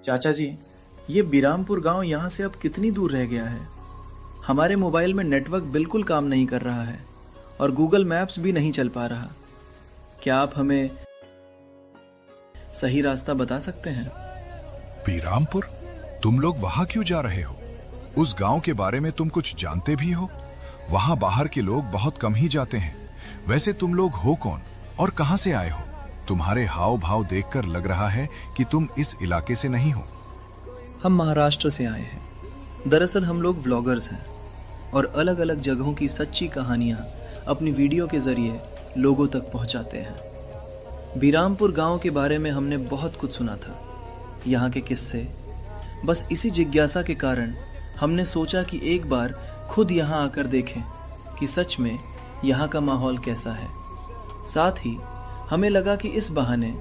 चाचा जी, ये बिरामपुर गांव यहाँ से अब कितनी दूर रह गया है? हमारे मोबाइल में नेटवर्क बिल्कुल काम नहीं कर रहा है और गूगल मैप्स भी नहीं चल पा रहा। क्या आप हमें सही रास्ता बता सकते हैं? बिरामपुर? तुम लोग वहां क्यों जा रहे हो? उस गांव के बारे में तुम कुछ जानते भी हो? वहां बाहर के लोग बहुत कम ही जाते हैं। वैसे तुम लोग हो कौन और कहां से आए हो? तुम्हारे हाव भाव देखकर लग रहा है कि तुम इस इलाके से नहीं हो। हम महाराष्ट्र से आए हैं। दरअसल हम लोग व्लॉगर्स हैं और अलग अलग जगहों की सच्ची कहानियां अपनी वीडियो के जरिए लोगों तक पहुंचाते हैं। बिरामपुर गांव के बारे में हमने बहुत कुछ सुना था, यहाँ के किस्से। बस इसी जिज्ञासा के कारण हमने सोचा कि एक बार खुद यहाँ आकर देखें कि सच में यहाँ का माहौल कैसा है। साथ ही हमें लगा कि इस बहाने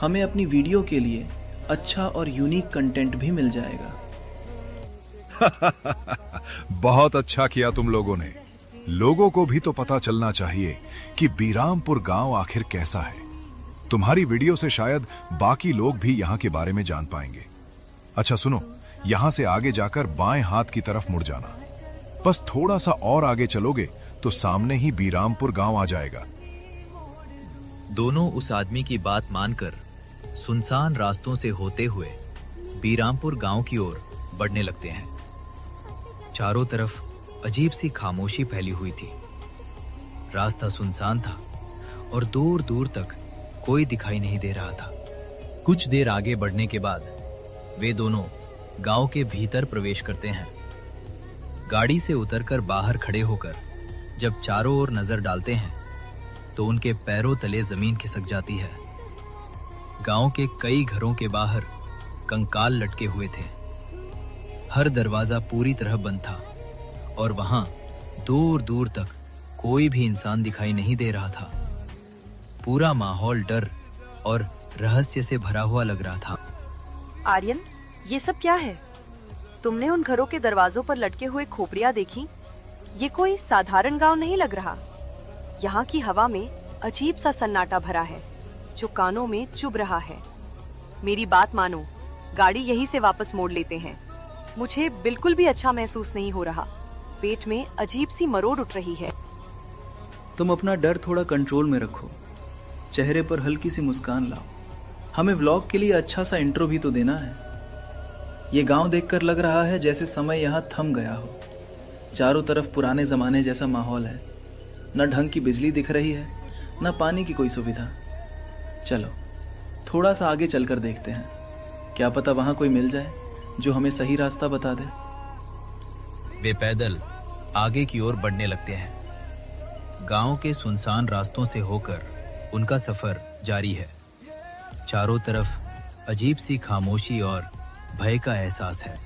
हमें अपनी वीडियो के लिए अच्छा और यूनिक कंटेंट भी मिल जाएगा। बहुत अच्छा किया तुम लोगों ने। लोगों को भी तो पता चलना चाहिए कि बिरामपुर गांव आखिर कैसा है। तुम्हारी वीडियो से शायद बाकी लोग भी यहाँ के बारे में जान पाएंगे। अच्छा सुनो, यहाँ से आगे जाकर बाएं हाथ की तरफ मुड़ जाना। बस थोड़ा सा और आगे चलोगे तो सामने ही बिरामपुर गांव आ जाएगा। दोनों उस आदमी की बात मानकर सुनसान रास्तों से होते हुए बिरामपुर गांव की ओर बढ़ने लगते हैं। चारों तरफ अजीब सी खामोशी फैली हुई थी। रास्ता सुनसान था और दूर दूर तक कोई दिखाई नहीं दे रहा था। कुछ देर आगे बढ़ने के बाद वे दोनों गांव के भीतर प्रवेश करते हैं। गाड़ी से उतरकर बाहर खड़े होकर जब चारों ओर नजर डालते हैं तो उनके पैरों तले जमीन खिसक जाती है। गांव के कई घरों के बाहर कंकाल लटके हुए थे। हर दरवाजा पूरी तरह बंद था और वहां दूर दूर तक कोई भी इंसान दिखाई नहीं दे रहा था। पूरा माहौल डर और रहस्य से भरा हुआ लग रहा था। आर्यन, ये सब क्या है? तुमने उन घरों के दरवाजों पर लटके हुए खोपड़ियां देखी? ये कोई साधारण गांव नहीं लग रहा। यहाँ की हवा में अजीब सा सन्नाटा भरा है जो कानों में चुभ रहा है। मेरी बात मानो, गाड़ी यहीं से वापस मोड़ लेते हैं। मुझे बिल्कुल भी अच्छा महसूस नहीं हो रहा। पेट में अजीब सी मरोड़ उठ रही है। तुम अपना डर थोड़ा कंट्रोल में रखो, चेहरे पर हल्की सी मुस्कान लाओ। हमें व्लॉग के लिए अच्छा सा इंट्रो भी तो देना है। ये गांव देखकर लग रहा है जैसे समय यहाँ थम गया हो। चारों तरफ पुराने जमाने जैसा माहौल है। न ढंग की बिजली दिख रही है, न पानी की कोई सुविधा। चलो थोड़ा सा आगे चलकर देखते हैं, क्या पता वहां कोई मिल जाए जो हमें सही रास्ता बता दे। वे पैदल आगे की ओर बढ़ने लगते हैं। गांव के सुनसान रास्तों से होकर उनका सफर जारी है। चारों तरफ अजीब सी खामोशी और भय का एहसास है।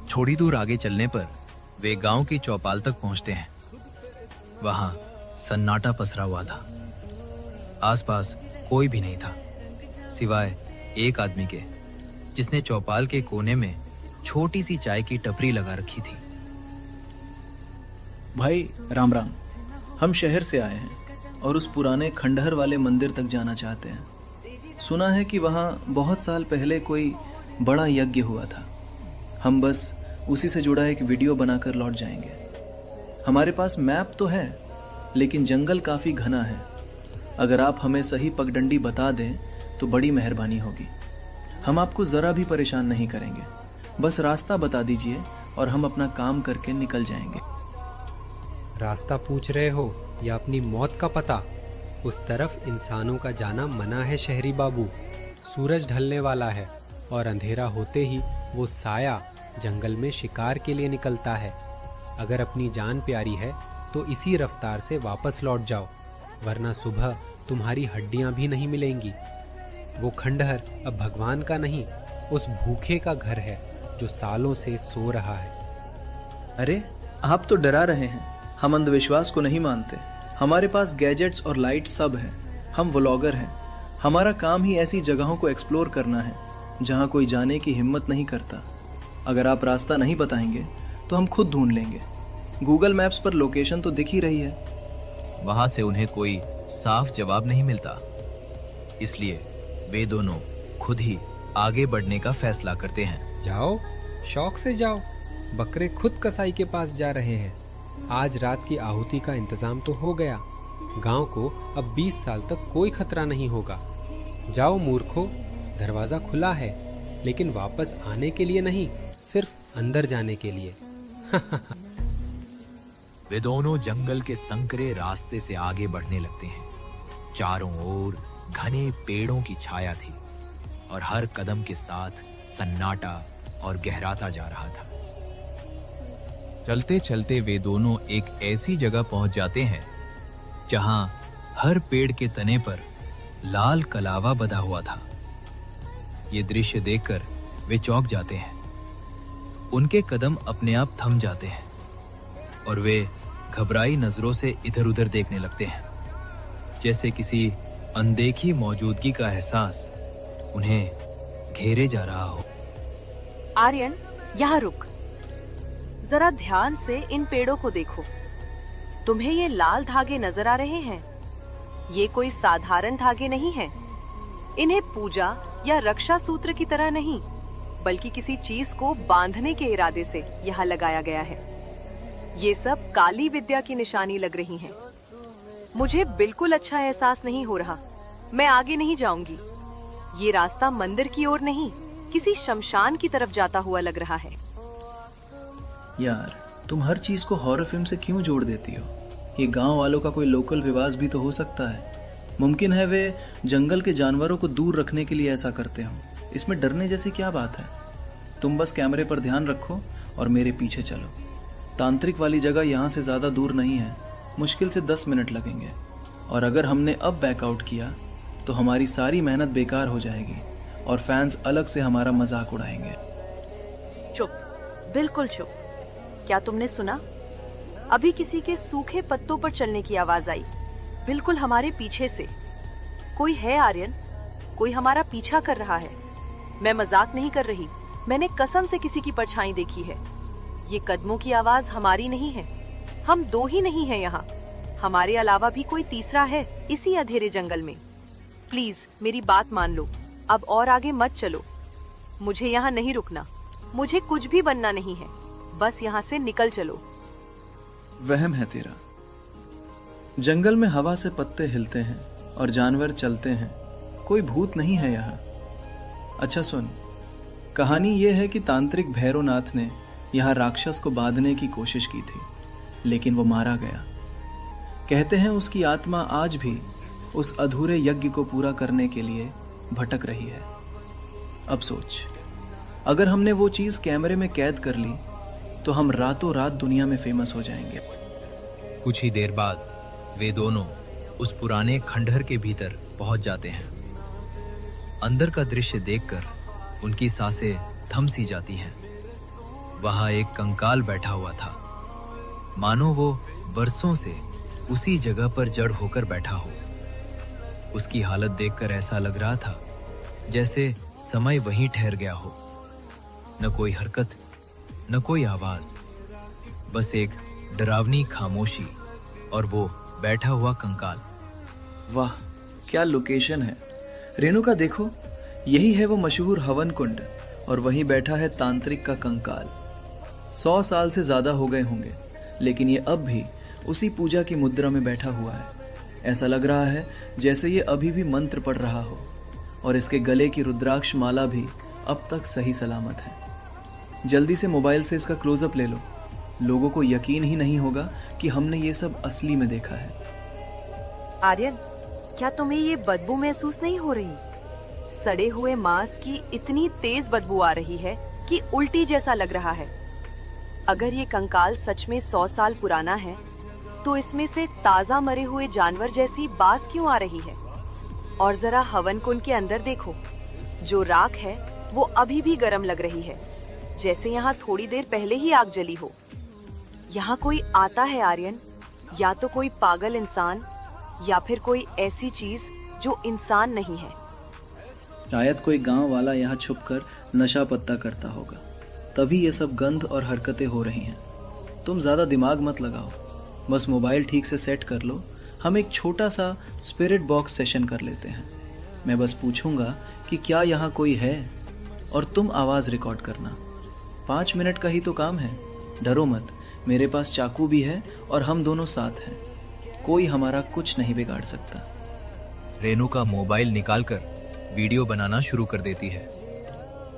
थोड़ी दूर आगे चलने पर वे गांव की चौपाल तक पहुंचते हैं। वहां सन्नाटा पसरा हुआ था। आसपास कोई भी नहीं था सिवाय एक आदमी के, जिसने चौपाल के कोने में छोटी सी चाय की टपरी लगा रखी थी। भाई राम राम, हम शहर से आए हैं और उस पुराने खंडहर वाले मंदिर तक जाना चाहते हैं। सुना है कि वहाँ बहुत साल पहले कोई बड़ा यज्ञ हुआ था। हम बस उसी से जुड़ा एक वीडियो बनाकर लौट जाएंगे। हमारे पास मैप तो है, लेकिन जंगल काफ़ी घना है। अगर आप हमें सही पगडंडी बता दें तो बड़ी मेहरबानी होगी। हम आपको ज़रा भी परेशान नहीं करेंगे। बस रास्ता बता दीजिए और हम अपना काम करके निकल जाएंगे। रास्ता पूछ रहे हो या अपनी मौत का पता? उस तरफ इंसानों का जाना मना है शहरी बाबू। सूरज ढलने वाला है और अंधेरा होते ही वो साया जंगल में शिकार के लिए निकलता है। अगर अपनी जान प्यारी है तो इसी रफ्तार से वापस लौट जाओ, वरना सुबह तुम्हारी हड्डियां भी नहीं मिलेंगी। वो खंडहर अब भगवान का नहीं, उस भूखे का घर है जो सालों से सो रहा है। अरे आप तो डरा रहे हैं। हम अंधविश्वास को नहीं मानते। हमारे पास गैजेट्स और लाइट सब है। हम व्लॉगर हैं। हमारा काम ही ऐसी जगहों को एक्सप्लोर करना है जहां कोई जाने की हिम्मत नहीं करता। अगर आप रास्ता नहीं बताएंगे तो हम खुद ढूंढ लेंगे। गूगल मैप्स पर लोकेशन तो दिख ही रही है। वहां से उन्हें कोई साफ जवाब नहीं मिलता, इसलिए वे दोनों खुद ही आगे बढ़ने का फैसला करते हैं। जाओ, शौक से जाओ। बकरे खुद कसाई के पास जा रहे हैं। आज रात की आहुति का इंतजाम तो हो गया। गांव को अब 20 साल तक कोई खतरा नहीं होगा। जाओ मूर्खों, दरवाजा खुला है, लेकिन वापस आने के लिए नहीं, सिर्फ अंदर जाने के लिए। वे दोनों जंगल के संकरे रास्ते से आगे बढ़ने लगते हैं। चारों ओर घने पेड़ों की छाया थी और हर कदम के साथ सन्नाटा और गहराता जा रहा था। चलते चलते वे दोनों एक ऐसी जगह पहुंच जाते हैं जहां हर पेड़ के तने पर लाल कलावा बंधा हुआ था। ये दृश्य देखकर वे चौंक जाते हैं। उनके कदम अपने आप थम जाते हैं और वे घबराई नजरों से इधर उधर देखने लगते हैं, जैसे किसी अनदेखी मौजूदगी का एहसास उन्हें घेरे जा रहा हो। आर्यन, यहाँ रुक। जरा ध्यान से इन पेड़ों को देखो। तुम्हें ये लाल धागे नजर आ रहे हैं? ये कोई साधारण धागे नहीं हैं। इन्हें पूजा या रक्षा सूत्र की तरह नहीं, बल्कि किसी चीज को बांधने के इरादे से यहाँ लगाया गया है। ये सब काली विद्या की निशानी लग रही हैं। मुझे बिल्कुल अच्छा एहसास नहीं हो रहा। मैं आगे नहीं जाऊंगी। ये रास्ता मंदिर की ओर नहीं, किसी शमशान की तरफ जाता हुआ लग रहा है। यार, तुम हर चीज को हॉरर फिल्म से क्यों जोड़ देती हो? ये गांव वालों का कोई लोकल विवाद भी तो हो सकता है। मुमकिन है वे जंगल के जानवरों को दूर रखने के लिए ऐसा करते हों। इसमें डरने जैसी क्या बात है? तुम बस कैमरे पर ध्यान रखो और मेरे पीछे चलो। तांत्रिक वाली जगह यहाँ से ज़्यादा दूर नहीं है। मुश्किल से 10 मिनट लगेंगे, और अगर हमने अब बैकआउट किया तो हमारी सारी मेहनत बेकार हो जाएगी और फैंस अलग से हमारा मजाक उड़ाएंगे। चुप, बिल्कुल चुप। क्या तुमने सुना? अभी किसी के सूखे पत्तों पर चलने की आवाज आई, बिल्कुल हमारे पीछे से। कोई है आर्यन, कोई हमारा पीछा कर रहा है। मैं मजाक नहीं कर रही, मैंने कसम से किसी की परछाई देखी है। ये कदमों की आवाज हमारी नहीं है। हम दो ही नहीं हैं यहाँ, हमारे अलावा भी कोई तीसरा है इसी अंधेरे जंगल में। प्लीज मेरी बात मान लो, अब और आगे मत चलो। मुझे यहाँ नहीं रुकना, मुझे कुछ भी बनना नहीं है, बस यहाँ से निकल चलो। वहम है तेरा। जंगल में हवा से पत्ते हिलते हैं और जानवर चलते हैं। कोई भूत नहीं है यहाँ। अच्छा सुन, कहानी ये है कि तांत्रिक भैरवनाथ ने यहाँ राक्षस को बांधने की कोशिश की थी, लेकिन वो मारा गया। कहते हैं उसकी आत्मा आज भी उस अधूरे यज्ञ को पूरा करने के लिए भटक रही है। अब सोच, अगर हमने वो चीज कैमरे में कैद कर ली तो हम रातों रात दुनिया में फेमस हो जाएंगे। कुछ ही देर बाद वे दोनों उस पुराने खंडहर के भीतर पहुंच जाते हैं। अंदर का दृश्य देखकर उनकी सांसें थम सी जाती हैं। वहां एक कंकाल बैठा हुआ था, मानो वो बरसों से उसी जगह पर जड़ होकर बैठा हो। उसकी हालत देखकर ऐसा लग रहा था जैसे समय वहीं ठहर गया हो। न कोई हरकत, न कोई आवाज, बस एक डरावनी खामोशी और वो बैठा हुआ कंकाल। वाह, क्या लोकेशन है। रेणुका देखो, यही है वो मशहूर हवन कुंड, और वहीं बैठा है तांत्रिक का कंकाल। 100 साल से ज्यादा हो गए होंगे, लेकिन ये अब भी उसी पूजा की मुद्रा में बैठा हुआ है। ऐसा लग रहा है जैसे ये अभी भी मंत्र पढ़ रहा हो, और इसके गले की रुद्राक्ष माला भी अब तक सही सलामत है। जल्दी से मोबाइल से इसका क्लोजअप ले लो। लोगों को यकीन ही नहीं होगा कि हमने ये सब असली में देखा है। आर्यन, क्या तुम्हें ये बदबू महसूस नहीं हो रही? सड़े हुए मांस की इतनी तेज बदबू आ रही है कि उल्टी जैसा लग रहा है। अगर ये कंकाल सच में 100 साल पुराना है, तो इसमें से ताजा मरे हुए जानवर जैसी बास क्यों आ रही है? और जरा हवन कुंड के अंदर देखो, जो राख है वो अभी भी गर्म लग रही है, जैसे यहाँ थोड़ी देर पहले ही आग जली हो। यहाँ कोई आता है आर्यन, या तो कोई पागल इंसान या फिर कोई ऐसी चीज जो इंसान नहीं है। शायद कोई गांव वाला यहाँ छुपकर नशा पत्ता करता होगा, तभी ये सब गंध और हरकतें हो रही हैं। तुम ज़्यादा दिमाग मत लगाओ, बस मोबाइल ठीक से सेट कर लो। हम एक छोटा सा स्पिरिट बॉक्स सेशन कर लेते हैं। मैं बस पूछूंगा कि क्या यहाँ कोई है, और तुम आवाज़ रिकॉर्ड करना। 5 मिनट का ही तो काम है। डरो मत, मेरे पास चाकू भी है और हम दोनों साथ हैं। कोई हमारा कुछ नहीं बिगाड़ सकता। रेणुका मोबाइल निकालकर वीडियो बनाना शुरू कर देती है।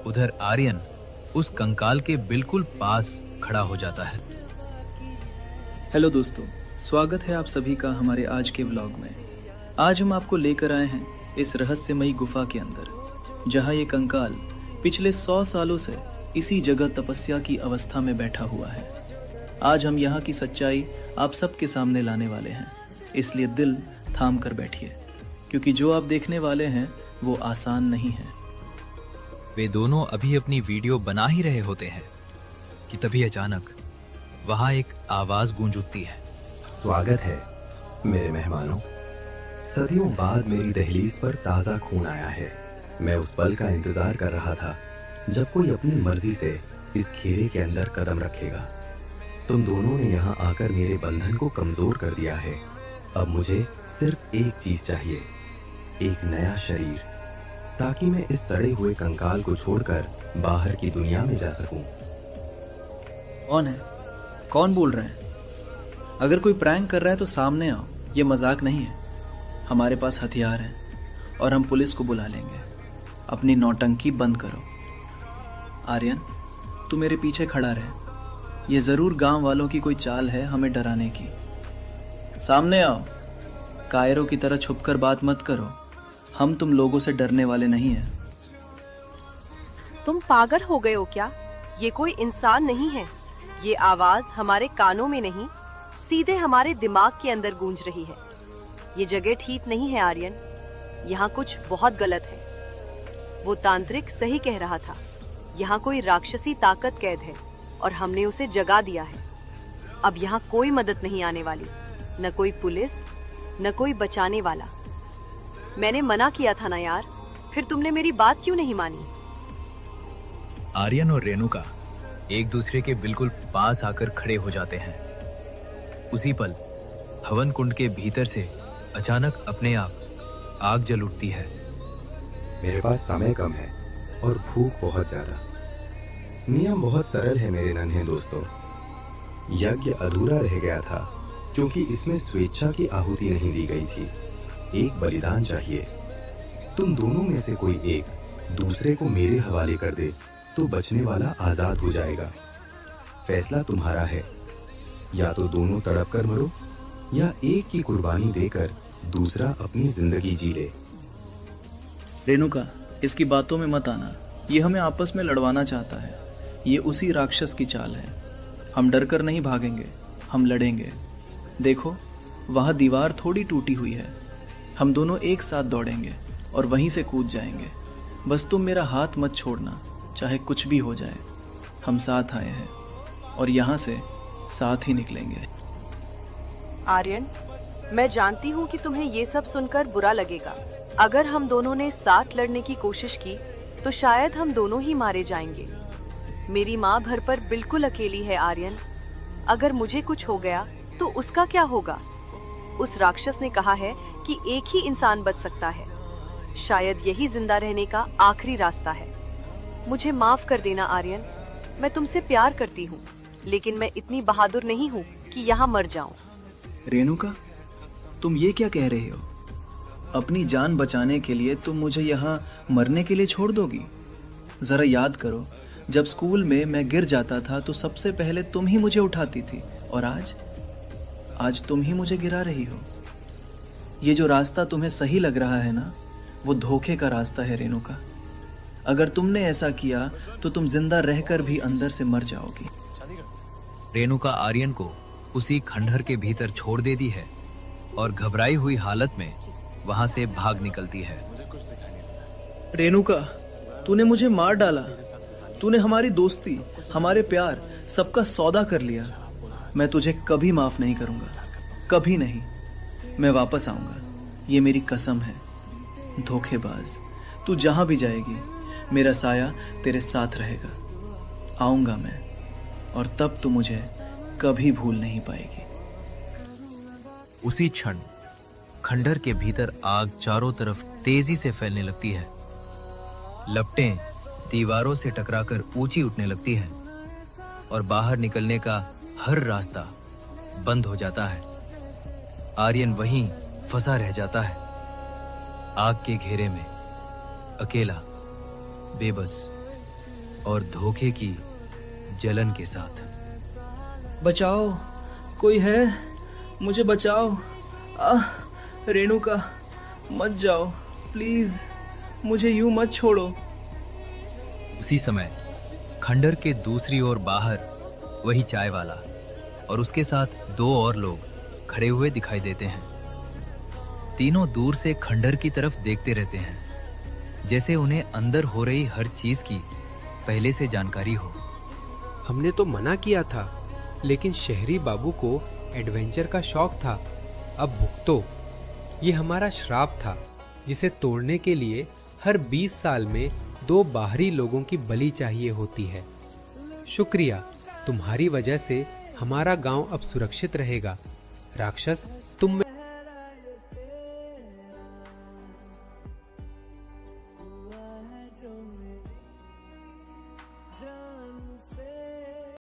उधर आर्यन उस कंकाल के बिल्कुल पास खड़ा हो जाता है। हेलो दोस्तों, स्वागत है आप सभी का हमारे आज के व्लॉग में। आज हम आपको लेकर आए हैं इस रहस्यमयी गुफा के अंदर, जहां ये कंकाल पिछले 100 सालों से इसी जगह तपस्या की अवस्था में बैठा हुआ है। आज हम यहाँ की सच्चाई आप सबके सामने लाने वाले हैं, इसलिए दिल थाम कर बैठिए, क्योंकि जो आप देखने वाले हैं वो आसान नहीं है। वे दोनों अभी अपनी वीडियो बना ही रहे होते हैं कि तभी अचानक वहां एक आवाज गूंज उठती है। स्वागत है मेरे मेहमानों। सदियों बाद मेरी दहलीज पर ताज़ा खून आया है। मैं उस पल का इंतजार कर रहा था जब कोई अपनी मर्जी से इस घेरे के अंदर कदम रखेगा। तुम दोनों ने यहाँ आकर मेरे बंधन को कमजोर कर दिया है। अब मुझे सिर्फ एक चीज चाहिए, एक नया शरीर, ताकि मैं इस सड़े हुए कंकाल को छोड़कर बाहर की दुनिया में जा सकूं। कौन है? कौन बोल रहे हैं? अगर कोई प्रैंक कर रहा है तो सामने आओ, ये मजाक नहीं है। हमारे पास हथियार हैं और हम पुलिस को बुला लेंगे। अपनी नौटंकी बंद करो। आर्यन, तू मेरे पीछे खड़ा रहे। ये जरूर गांव वालों की कोई चाल है हमें डराने की। सामने आओ। कायरों की तरह छुपकर बात मत करो। हम तुम लोगों से डरने वाले नहीं हैं। तुम पागल हो गए हो क्या? ये कोई इंसान नहीं है। ये आवाज हमारे कानों में नहीं, सीधे हमारे दिमाग के अंदर गूंज रही है। ये जगह ठीक नहीं है आर्यन, यहाँ कुछ बहुत गलत है। वो तांत्रिक सही कह रहा था। यहाँ कोई राक्षसी ताकत कैद है और हमने उसे जगा दिया है। अब यहाँ कोई मदद नहीं आने वाली, न कोई पुलिस, न कोई बचाने वाला। मैंने मना किया था ना यार, फिर तुमने मेरी बात क्यों नहीं मानी? आर्यन और रेणुका एक दूसरे के बिल्कुल पास आकर खड़े हो जाते हैं। उसी पल हवन कुंड के भीतर से अचानक अपने आप आग जल उठती है। मेरे पास समय कम है और भूख बहुत ज्यादा। नियम बहुत सरल है मेरे नन्हे दोस्तों। यज्ञ अधूरा रह गया था क्योंकि इसमें स्वेच्छा की आहुति नहीं दी गई थी। एक बलिदान चाहिए। तुम दोनों में से कोई एक दूसरे को मेरे हवाले कर दे तो बचने वाला आजाद हो जाएगा। फैसला तुम्हारा है। या तो दोनों तड़प कर मरो या एक की कुर्बानी देकर दूसरा अपनी जिंदगी जी ले। रेणुका, इसकी बातों में मत आना। ये हमें आपस में लड़वाना चाहता है। ये उसी राक्षस की चाल है। हम डर कर नहीं भागेंगे, हम लड़ेंगे। देखो, वहाँ दीवार थोड़ी टूटी हुई है। हम दोनों एक साथ दौड़ेंगे और वहीं से कूद जाएंगे। बस तुम मेरा हाथ मत छोड़ना, चाहे कुछ भी हो जाए। हम साथ आए हैं और यहाँ से साथ ही निकलेंगे। आर्यन, मैं जानती हूँ कि तुम्हें ये सब सुनकर बुरा लगेगा। अगर हम दोनों ने साथ लड़ने की कोशिश की तो शायद हम दोनों ही मारे जाएंगे। मेरी माँ घर पर बिल्कुल अकेली है आर्यन। अगर मुझे कुछ हो गया तो उसका क्या होगा? उस राक्षस ने कहा है कि एक ही इंसान बच सकता है। शायद यही जिंदा रहने का आखिरी रास्ता है। मुझे माफ कर देना आर्यन। मैं तुमसे प्यार करती हूँ, लेकिन मैं इतनी बहादुर नहीं हूँ कि यहाँ मर जाऊं। रेणुका, तुम ये क्या कह रहे हो? अपनी जान बचाने के लिए तुम मुझे यहाँ मरने के लिए छोड़ दोगी? जरा याद करो, जब स्कूल में मैं गिर जाता था तो सबसे पहले तुम ही मुझे उठाती थी, और आज तुम ही मुझे गिरा रही हो। ये जो रास्ता तुम्हें सही लग रहा है ना, वो धोखे का रास्ता है रेणुका। अगर तुमने ऐसा किया तो तुम जिंदा रहकर भी अंदर से मर जाओगी। रेणुका आर्यन को उसी खंडहर के भीतर छोड़ देती है और घबराई हुई हालत में वहां से भाग निकलती है। रेणुका, तूने मुझे मार डाला। तूने हमारी दोस्ती, हमारे प्यार, सबका सौदा कर लिया। मैं तुझे कभी माफ नहीं करूंगा, कभी नहीं। मैं वापस आऊंगा, ये मेरी कसम है। धोखेबाज, तू जहां भी जाएगी मेरा साया तेरे साथ रहेगा। आऊंगा मैं, और तब तू मुझे कभी भूल नहीं पाएगी। उसी क्षण खंडहर के भीतर आग चारों तरफ तेजी से फैलने लगती है। लपटें दीवारों से टकराकर ऊंची उठने लगती है और बाहर निकलने का हर रास्ता बंद हो जाता है। आर्यन वहीं फंसा रह जाता है, आग के घेरे में, अकेला, बेबस और धोखे की जलन के साथ। बचाओ, कोई है? मुझे बचाओ। रेणुका, मत जाओ प्लीज, मुझे यूं मत छोड़ो। उसी समय खंडर के दूसरी ओर बाहर वही चाय वाला और उसके साथ 2 और लोग खड़े हुए दिखाई देते हैं। तीनों दूर से खंडर की तरफ देखते रहते हैं, जैसे उन्हें अंदर हो रही हर चीज की पहले से जानकारी हो। हमने तो मना किया था, लेकिन शहरी बाबू को एडवेंचर का शौक था। अब भुगतो। ये हमारा श्राप था, जिसे तोड़ने के लिए हर 20 साल में 2 बाहरी लोगों की बलि चाहिए होती है। शुक्रिया, तुम्हारी वजह से हमारा गांव अब सुरक्षित रहेगा। राक्षस, तुम में